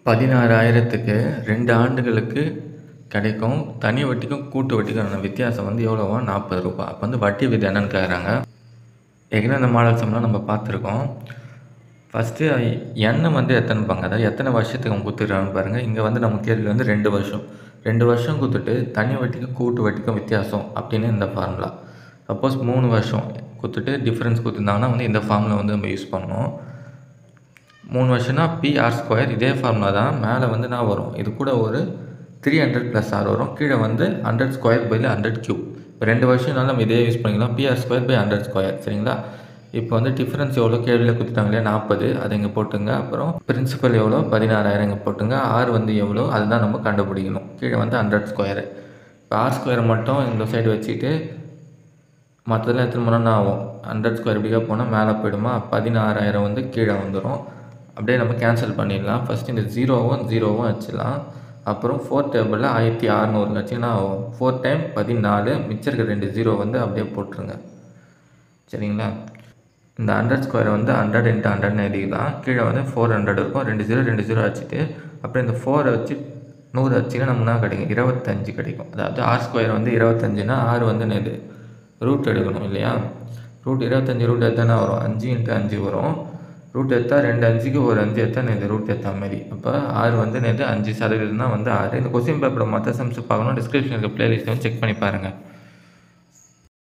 16,000க்கு 2 ஆண்டுகளுக்கு கிடைக்கும். தனி வட்டிக்கும் கூட்டு வட்டிக்கான வித்தியாசம் வந்து எவ்வளோவா? ரூ. 40. அப்போ வந்து வட்டி விகிதம் என்னன்னு கேட்குறாங்க. ஏற்கனவே இந்த மாடல் சம்லாம் நம்ம பார்த்துருக்கோம். ஃபஸ்ட்டு எண் வந்து எத்தனைப்பாங்க, அதாவது எத்தனை வருஷத்துக்கு அவங்க கொடுத்துருக்காங்கன்னு பாருங்கள். இங்கே வந்து நம்ம கேள்வி வந்து 2 வருஷம். 2 வருஷம் கொடுத்துட்டு தனி வட்டிக்கும் கூட்டு வட்டிக்கும் வித்தியாசம் அப்படின்னு இந்த ஃபார்முலா. சப்போஸ் 3 வருஷம் கொடுத்துட்டு டிஃப்ரென்ஸ் கொடுத்துருந்தாங்கன்னா வந்து இந்த ஃபார்முலா வந்து நம்ம யூஸ் பண்ணணும். 3 வருஷம்னா PR². இதே ஃபார்முலா தான். மேலே வந்து என்ன வரும், இது கூட ஒரு 300 + R வரும். கீழே வந்து 100² / 100³ இப்போ 2 வருஷம்னாலும் நம்ம இதே யூஸ் பண்ணிக்கலாம். PR² / 100². சரிங்களா? இப்போ வந்து டிஃப்ரென்ஸ் எவ்வளோ கேள்வியில் கொடுத்துட்டாங்க இல்லையா, 40. அதை இங்கே போட்டுங்க. அப்புறம் பிரின்சிபல் எவ்வளோ, 16,000 இங்கே போட்டுங்க. ஆர் வந்து எவ்வளோ அதுதான் நம்ம கண்டுபிடிக்கணும். கீழே வந்து 100². இப்போ R² மட்டும் இந்த சைடு வச்சுட்டு மற்றதெல்லாம் எத்தனை மணி ஆகும், 100² இப்படிக்கா போனால் மேலே போயிடுமா, 16,000 வந்து கீழே வந்துடும். அப்படியே நம்ம கேன்சல் பண்ணிடலாம். ஃபஸ்ட்டு இந்த 0வும் வச்சிடலாம். அப்புறம் 4 டேபிளில் 1600 வச்சிங்கன்னா 4 × 14, மிச்சம் இருக்கிற 2 0 வந்து அப்படியே போட்டுருங்க. சரிங்களா? இந்த 100² வந்து 100 × 100ன்னு எழுதிக்கலாம். கீழே வந்து 400 இருக்கும். 2 0 வச்சுட்டு அப்புறம் இந்த 4 வச்சு 100 வச்சிங்கன்னா நமக்கு என்ன கிடைக்கும், 25 கிடைக்கும். அதாவது R² வந்து 25னா R வந்து என்னது, ரூட் எடுக்கணும் இல்லையா? ரூட் 25 ரூட் எத்தனை வரும், 5 × 5 வரும். ரூட் எடுத்தா 2 5க்கு ஒரு 5 எடுத்தா நேது ரூட் எடுத்தா மாதிரி. அப்போ R வந்து நேது 5% தான் வந்து R. இந்த கொஸ்டின் பேப்பரோட மற்ற சம்ஸ் பார்க்கணும், டிஸ்கிரிப்ஷனில் இருக்க பிளேலிஸ்ட்டை வந்து செக் பண்ணி பாருங்கள்.